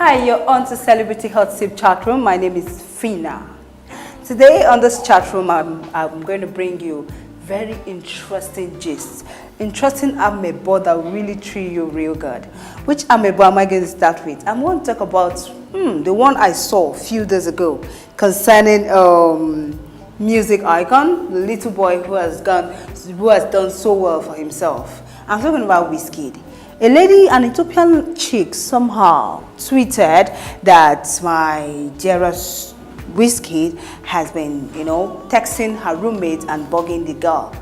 Hi, you're on to Celebrity Hot Sip Chat Room. My name is Fina. Today on this chat room, I'm going to bring you very interesting gist. Interesting amebo that will really treat you real good. Which amebo am I going to start with? I'm going to talk about the one I saw a few days ago concerning music icon, the little boy who has done so well for himself. I'm talking about Wizkid. A lady, an Ethiopian chick, somehow tweeted that my dearest Wizkid has been, texting her roommate and bugging the girl.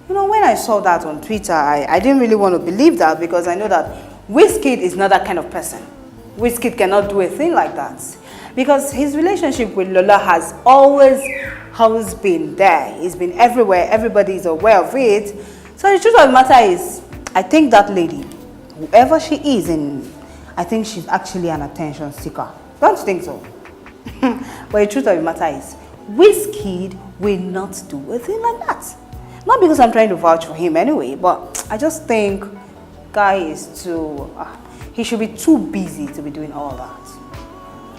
When I saw that on Twitter, I didn't really want to believe that because I know that Wizkid is not that kind of person. Wizkid cannot do a thing like that because his relationship with Lola has always been there. It's been everywhere. Everybody is aware of it. So the truth of the matter is, I think that lady, whoever she is, I think she's actually an attention seeker. Don't you think so? But the truth of the matter is, Wizkid will not do a thing like that. Not because I'm trying to vouch for him anyway, but I just think guy is he should be too busy to be doing all that.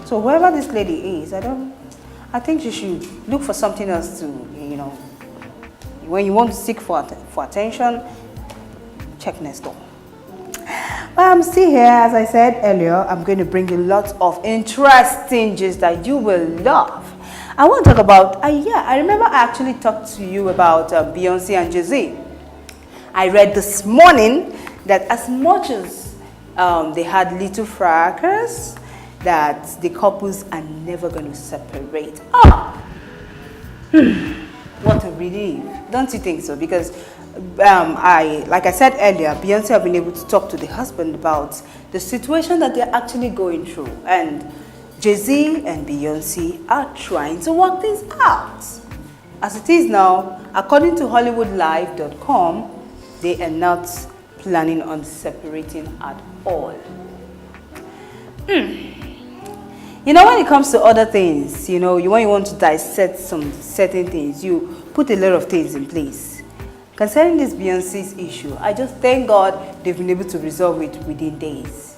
So whoever this lady is, I think she should look for something else to, when you want to seek for attention, check next door. But I'm still here, as I said earlier. I'm going to bring you lots of interesting gist that you will love. I want to talk about, I remember I actually talked to you about Beyonce and Jay-Z. I read this morning that as much as they had little fracas, that the couples are never going to separate. What a relief. Don't you think so? Because like I said earlier, Beyonce have been able to talk to the husband about the situation that they're actually going through, and Jay-Z and Beyonce are trying to work things out. As it is now, according to HollywoodLive.com, they are not planning on separating at all. When it comes to other things, when you want to dissect some certain things, you put a lot of things in place. Concerning this Beyonce's issue, I just thank God they've been able to resolve it within days.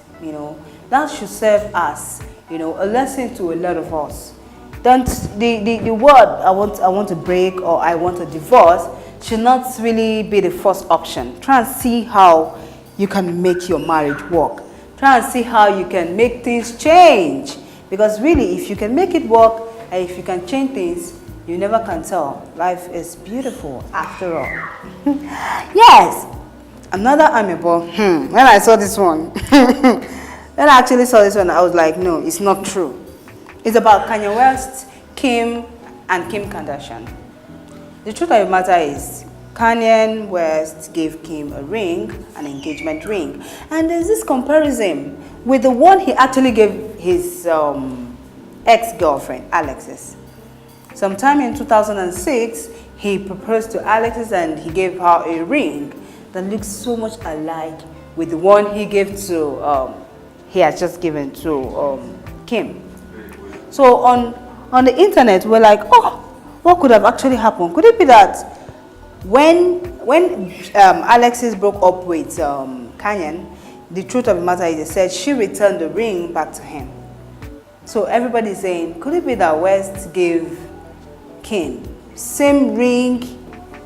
That should serve as, a lesson to a lot of us. The word I want to break or I want a divorce should not really be the first option. Try and see how you can make your marriage work. Try and see how you can make things change. Because really, if you can make it work and if you can change things, you never can tell. Life is beautiful after all. Yes, another amebo. When I saw this one, when I actually saw this one, I was like, no, it's not true. It's about Kanye West, Kim, and Kim Kardashian. The truth of the matter is, Kanye West gave Kim a ring, an engagement ring. And there's this comparison with the one he actually gave his ex-girlfriend, Alexis. Sometime in 2006, he proposed to Alexis and he gave her a ring that looks so much alike with the one he gave to, he has just given to Kim. So on the internet, we're like, what could have actually happened? Could it be that when Alexis broke up with Kanye, the truth of the matter is they said she returned the ring back to him. So everybody's saying, could it be that West gave Kim same ring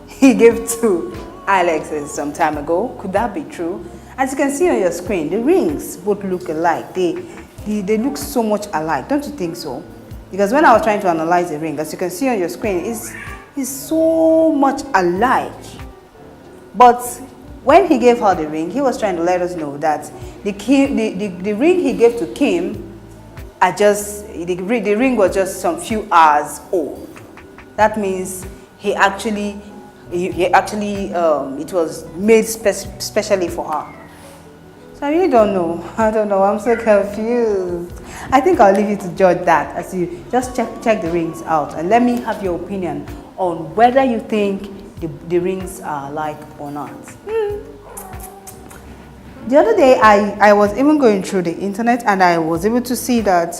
he gave to Alexis some time ago? Could that be true? As you can see on your screen, the rings both look alike. They look so much alike. Don't you think so? Because when I was trying to analyze the ring, as you can see on your screen, it's so much alike. But when he gave her the ring, he was trying to let us know that the ring he gave to Kim the ring was just some few hours old. That means it was made specially for her. So I really don't know. I don't know. I'm so confused. I think I'll leave you to judge that as you just check the rings out and let me have your opinion on whether you think the rings are alike or not. The other day, I was even going through the internet and I was able to see that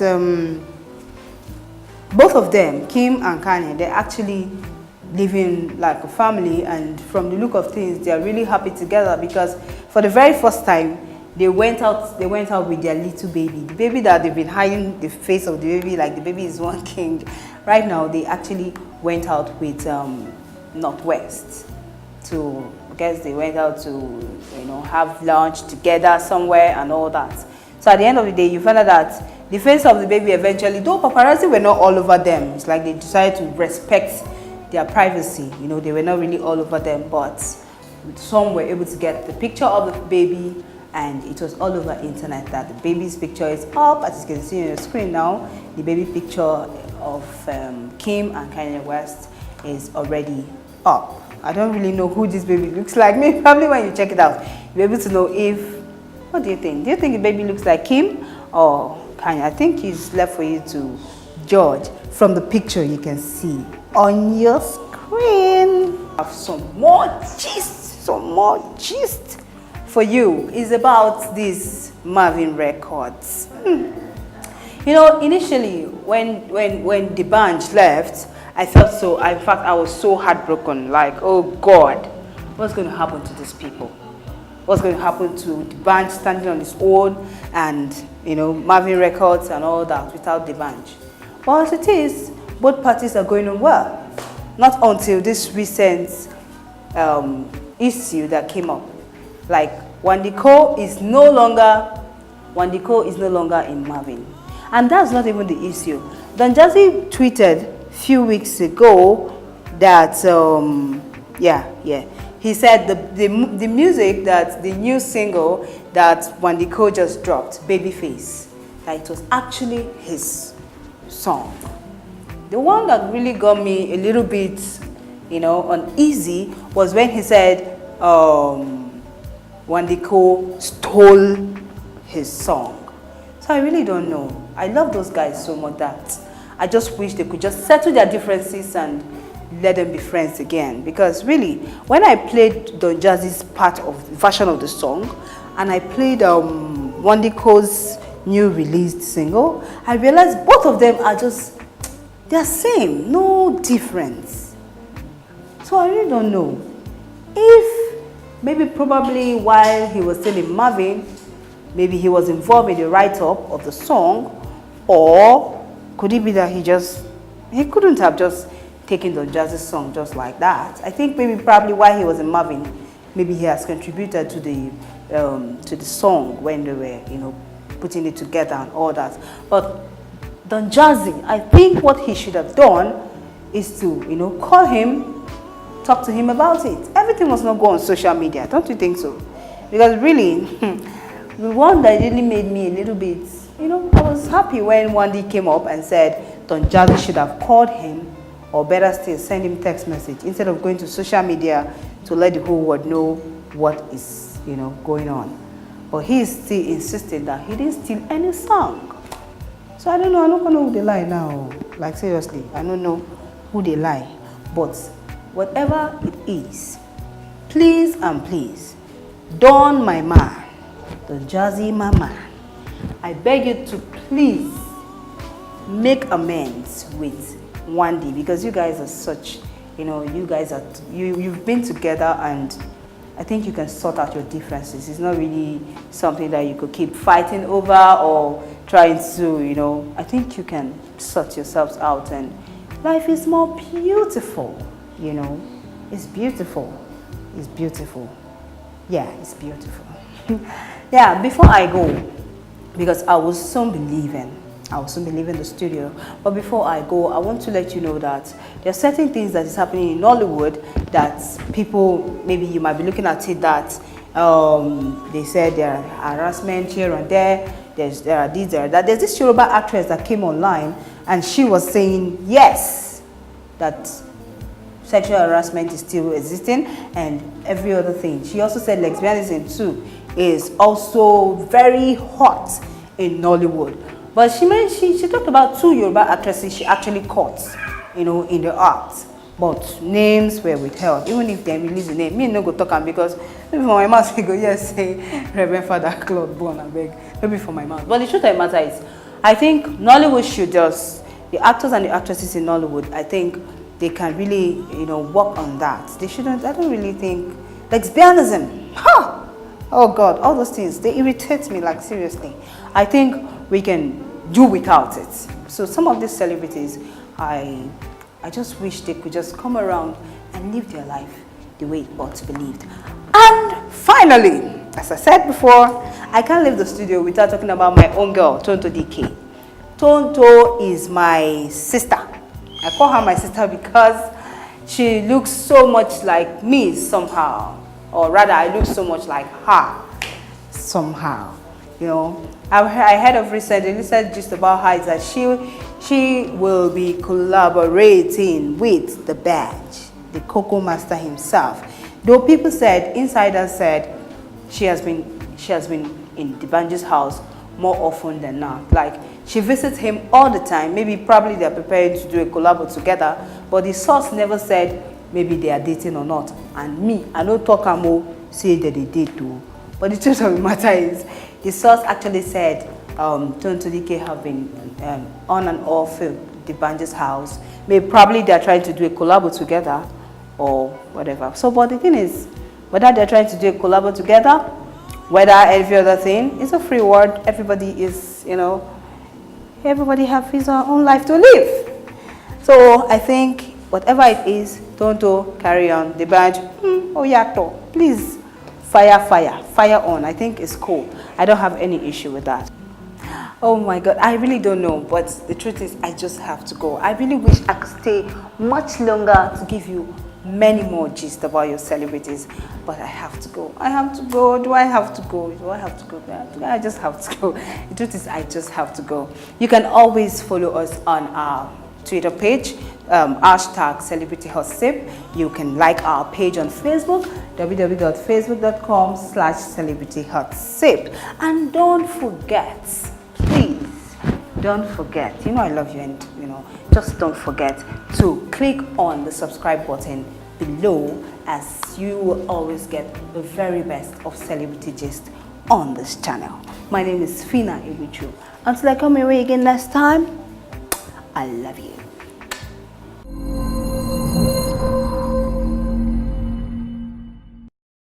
both of them, Kim and Kanye, they're actually living like a family, and from the look of things, they're really happy together because for the very first time, they went out with their little baby, the baby that they've been hiding the face of the baby, like the baby is one king. Right now they actually went out with Northwest to, I guess they went out to, you know, have lunch together somewhere and all that. So at the end of the day, you find out that the face of the baby eventually, though paparazzi were not all over them, it's like they decided to respect their privacy. You know, they were not really all over them, but some were able to get the picture of the baby, and it was all over internet that the baby's picture is up. As you can see on your screen now, the baby picture of Kim and Kanye West is already up. I don't really know who this baby looks like. Maybe probably when you check it out, you'll be able to know if, what do you think? Do you think the baby looks like Kim or Kanye? I think it's left for you to judge from the picture you can see on your screen. I have some more gist for you. It's about this Mavin Records. You know, initially when debunked left, I felt so, in fact I was so heartbroken, like, oh God, what's going to happen to these people? What's going to happen to debunked standing on its own, and, you know, Mavin Records and all that without debunked? But as it is, both parties are going on well. Not until this recent issue that came up. Like, Wandiko is no longer in Mavin. And that's not even the issue. Don Jazzy tweeted a few weeks ago that, he said the music, that the new single that Wandiko just dropped, Babyface, that it was actually his song. The one that really got me a little bit, you know, uneasy was when he said Wandiko stole his song. So I really don't know. I love those guys so much that I just wish they could just settle their differences and let them be friends again. Because really, when I played Don Jazzy's version of the song, and I played Wandiko's new released single, I realized both of them are just, they're same, no difference. So I really don't know if maybe probably while he was still in Mavin, maybe he was involved in the write-up of the song, or could it be that he couldn't have just taken Don Jazzy's song just like that. I think maybe probably while he was in Mavin, maybe he has contributed to the song when they were, you know, putting it together and all that. But Don Jazzy, I think what he should have done is to, you know, call him, talk to him about it. Everything must not go on social media, don't you think so? Because really, the one that really made me a little bit, you know, I was happy when one day came up and said Don Jazzy should have called him, or better still, send him text message instead of going to social media to let the whole world know what is, you know, going on. But he is still insisting that he didn't steal any song. So I don't know, I don't know who they lie now. Like seriously, I don't know who they lie. But whatever it is, please and please, Don my man, Don Jazzy my man, I beg you to please make amends with Wandy, because you guys are such, you know, you guys are, you've been together, and I think you can sort out your differences. It's not really something that you could keep fighting over or trying to, you know, I think you can sort yourselves out and life is more beautiful, you know. It's beautiful. It's beautiful. Yeah, it's beautiful. Yeah, before I go, because I will soon be leaving the studio. But before I go, I want to let you know that there are certain things that is happening in Nollywood that people, maybe you might be looking at it that they said there are harassment here and there. There are these, there are that. There's this Yoruba actress that came online and she was saying yes, that sexual harassment is still existing and every other thing. She also said lesbianism too is also very hot in Nollywood. But she talked about 2 Yoruba actresses she actually caught, you know, in the act. But names were withheld. Even if they release the name, me no go talk am, because maybe for my mouth they go, yes, say Reverend Father Claude Born, I beg. Maybe for my mouth. But the truth of the matter is, I think Nollywood should just, the actors and the actresses in Nollywood, I think they can really, you know, work on that. They shouldn't, I don't really think, lesbianism, Oh God, all those things, they irritate me, like seriously. I think we can do without it. So some of these celebrities, I just wish they could just come around and live their life the way it ought to be lived. And finally, as I said before, I can't leave the studio without talking about my own girl, Tonto Dikeh. Tonto is my sister. I call her my sister because she looks so much like me somehow. Or rather, I look so much like her somehow. You know, I heard of recently just about her is that she will be collaborating with the badge, the Coco Master himself. Though people said, insiders said, she has been in the band's house more often than not. Like, she visits him all the time. Maybe probably they're preparing to do a collab together, but the source never said maybe they are dating or not. And me, I don't talk amo say that they date too. But the truth of the matter is, the source actually said Tonto Dikeh have been on and off the band's house. Maybe probably they're trying to do a collab together or whatever. So, but the thing is, whether they're trying to do a collab together, whether every other thing, it's a free world. Everybody is, you know, everybody have his own life to live. So I think whatever it is, Tonto, carry on. The badge, Oyato, please, fire on. I think it's cool. I don't have any issue with that. Oh my God, I really don't know, but the truth is I just have to go. I really wish I could stay much longer to give you many more gist about your celebrities, but I have to go. I have to go. Do I have to go? Do I have to go? I just have to go. The truth is I just have to go. You can always follow us on our Twitter page, hashtag CelebrityHotSip. You can like our page on Facebook, www.facebook.com/CelebrityHotSip. And don't forget, please, don't forget, you know I love you, and you know, just don't forget to click on the subscribe button below, as you will always get the very best of celebrity gist on this channel. My name is Fina Iwichu. Until I come your way again next time, I love you.